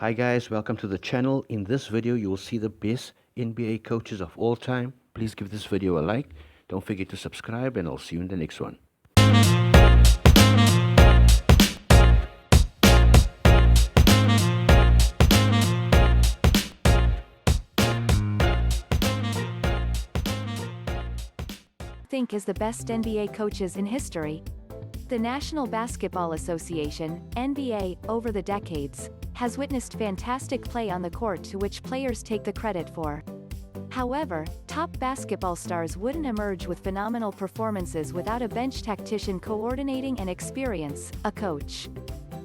Hi guys, welcome to the channel. In this video, you will see the best NBA coaches of all time. Please give this video a like. Don't forget to subscribe and I'll see you in the next one. Think is the best NBA coaches in history. The National Basketball Association, NBA, over the decades, has witnessed fantastic play on the court to which players take the credit for. However, top basketball stars wouldn't emerge with phenomenal performances without a bench tactician coordinating and experience, a coach.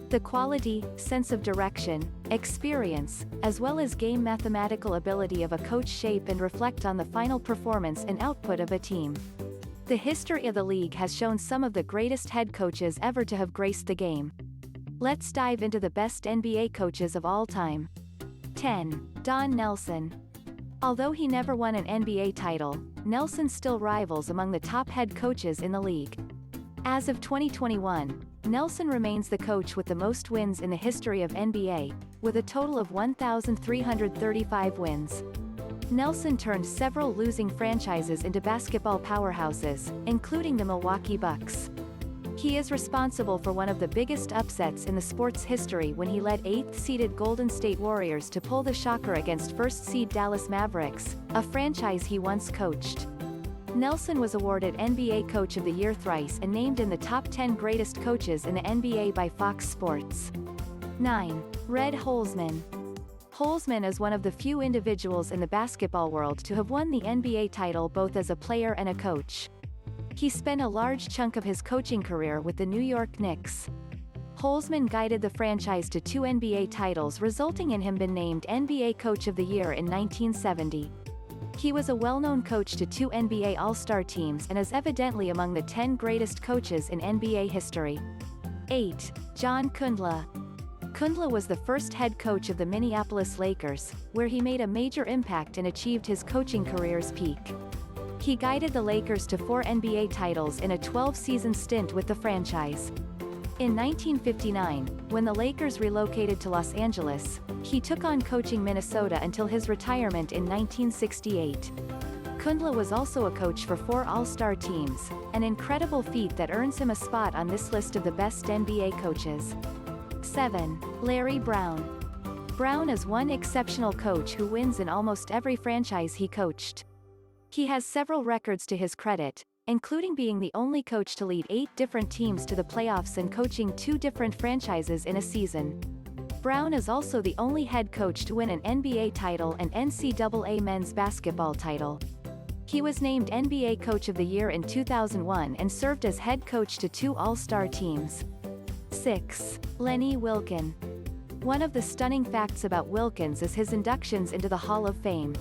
The quality, sense of direction, experience, as well as game mathematical ability of a coach shape and reflect on the final performance and output of a team. The history of the league has shown some of the greatest head coaches ever to have graced the game. Let's dive into the best NBA coaches of all time. 10. Don Nelson. Although he never won an NBA title, Nelson still rivals among the top head coaches in the league. As of 2021, Nelson remains the coach with the most wins in the history of NBA, with a total of 1,335 wins. Nelson turned several losing franchises into basketball powerhouses, including the Milwaukee Bucks. He is responsible for one of the biggest upsets in the sport's history when he led 8th-seeded Golden State Warriors to pull the shocker against first-seed Dallas Mavericks, a franchise he once coached. Nelson was awarded NBA Coach of the Year thrice and named in the top 10 greatest coaches in the NBA by Fox Sports. 9. Red Holzman. Holzman is one of the few individuals in the basketball world to have won the NBA title both as a player and a coach. He spent a large chunk of his coaching career with the New York Knicks. Holzman guided the franchise to 2 NBA titles, resulting in him being named NBA Coach of the Year in 1970. He was a well-known coach to 2 NBA All-Star teams and is evidently among the 10 greatest coaches in NBA history. 8. John Kundla. Kundla was the first head coach of the Minneapolis Lakers, where he made a major impact and achieved his coaching career's peak. He guided the Lakers to 4 NBA titles in a 12-season stint with the franchise. In 1959, when the Lakers relocated to Los Angeles, he took on coaching Minnesota until his retirement in 1968. Kundla was also a coach for 4 All-Star teams, an incredible feat that earns him a spot on this list of the best NBA coaches. 7. Larry Brown. Brown is one exceptional coach who wins in almost every franchise he coached. He has several records to his credit, including being the only coach to lead 8 different teams to the playoffs and coaching 2 different franchises in a season. Brown is also the only head coach to win an NBA title and NCAA men's basketball title. He was named NBA Coach of the Year in 2001 and served as head coach to 2 All-Star teams. 6. Lenny Wilken. One of the stunning facts about Wilkins is his inductions into the Hall of Fame.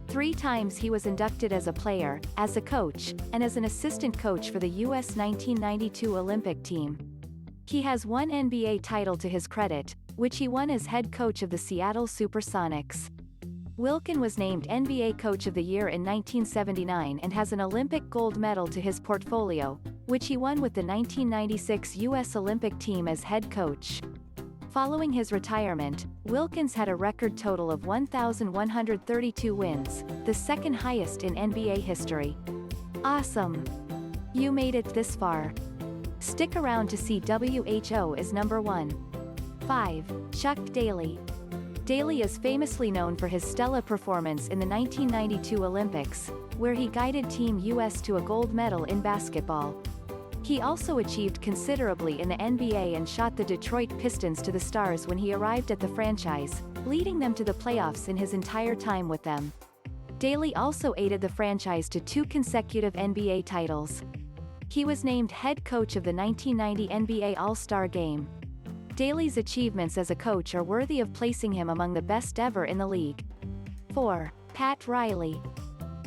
3 times he was inducted as a player, as a coach, and as an assistant coach for the U.S. 1992 Olympic team. He has 1 NBA title to his credit, which he won as head coach of the Seattle Supersonics. Wilken was named NBA Coach of the Year in 1979 and has an Olympic gold medal to his portfolio, which he won with the 1996 U.S. Olympic team as head coach. Following his retirement, Wilkins had a record total of 1,132 wins, the second highest in NBA history. Awesome! You made it this far. Stick around to see WHO is number 1. 5. Chuck Daly. Daly is famously known for his stellar performance in the 1992 Olympics, where he guided Team US to a gold medal in basketball. He also achieved considerably in the NBA and shot the Detroit Pistons to the stars when he arrived at the franchise, leading them to the playoffs in his entire time with them. Daly also aided the franchise to 2 consecutive NBA titles. He was named head coach of the 1990 NBA All-Star Game. Daly's achievements as a coach are worthy of placing him among the best ever in the league. 4. Pat Riley.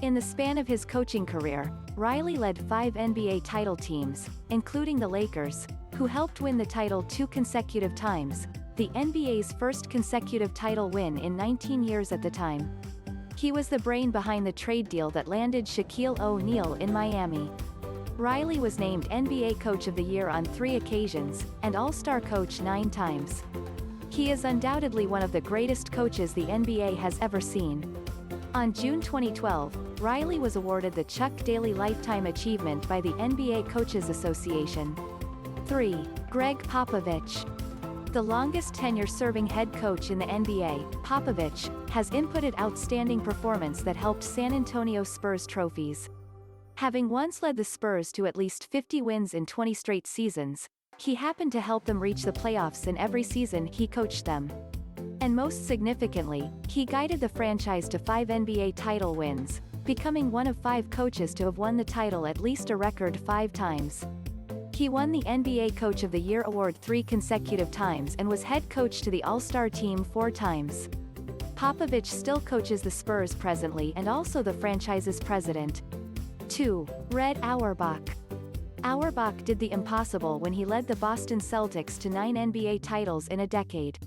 In the span of his coaching career, Riley led 5 NBA title teams, including the Lakers, who helped win the title 2 consecutive times, the NBA's first consecutive title win in 19 years at the time. He was the brain behind the trade deal that landed Shaquille O'Neal in Miami. Riley was named NBA Coach of the Year on 3 occasions, and All-Star Coach 9 times. He is undoubtedly one of the greatest coaches the NBA has ever seen. On June 2012, Riley was awarded the Chuck Daly Lifetime Achievement by the NBA Coaches Association. 3. Greg Popovich. The longest tenure-serving head coach in the NBA, Popovich, has inputted outstanding performance that helped San Antonio Spurs trophies. Having once led the Spurs to at least 50 wins in 20 straight seasons, he happened to help them reach the playoffs in every season he coached them. And most significantly, he guided the franchise to 5 NBA title wins, becoming one of 5 coaches to have won the title at least a record 5 times. He won the NBA Coach of the Year award 3 consecutive times and was head coach to the All-Star team 4 times. Popovich still coaches the Spurs presently and also the franchise's president. 2. Red Auerbach. Auerbach did the impossible when he led the Boston Celtics to 9 NBA titles in a decade.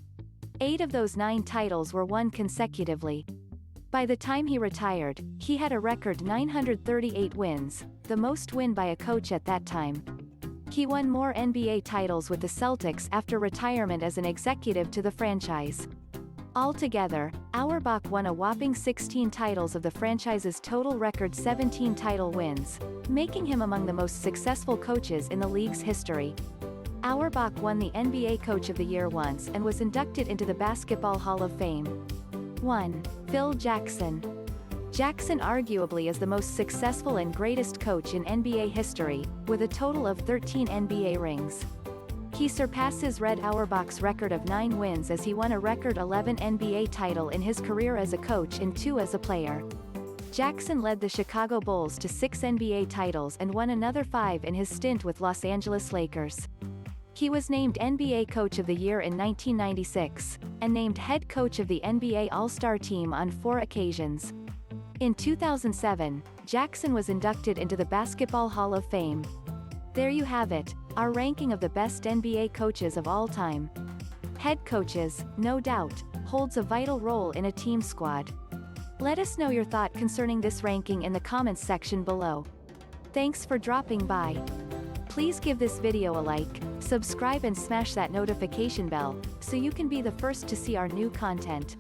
8 of those 9 titles were won consecutively. By the time he retired, he had a record 938 wins, the most win by a coach at that time. He won more NBA titles with the Celtics after retirement as an executive to the franchise. Altogether, Auerbach won a whopping 16 titles of the franchise's total record 17 title wins, making him among the most successful coaches in the league's history. Auerbach won the NBA Coach of the Year once and was inducted into the Basketball Hall of Fame. 1. Phil Jackson. Jackson arguably is the most successful and greatest coach in NBA history, with a total of 13 NBA rings. He surpasses Red Auerbach's record of 9 wins as he won a record 11 NBA title in his career as a coach and 2 as a player. Jackson led the Chicago Bulls to 6 NBA titles and won another 5 in his stint with Los Angeles Lakers. He was named NBA Coach of the Year in 1996, and named head coach of the NBA All-Star Team on 4 occasions. In 2007, Jackson was inducted into the Basketball Hall of Fame. There you have it, our ranking of the best NBA coaches of all time. Head coaches, no doubt, holds a vital role in a team squad. Let us know your thought concerning this ranking in the comments section below. Thanks for dropping by. Please give this video a like, subscribe and smash that notification bell, so you can be the first to see our new content.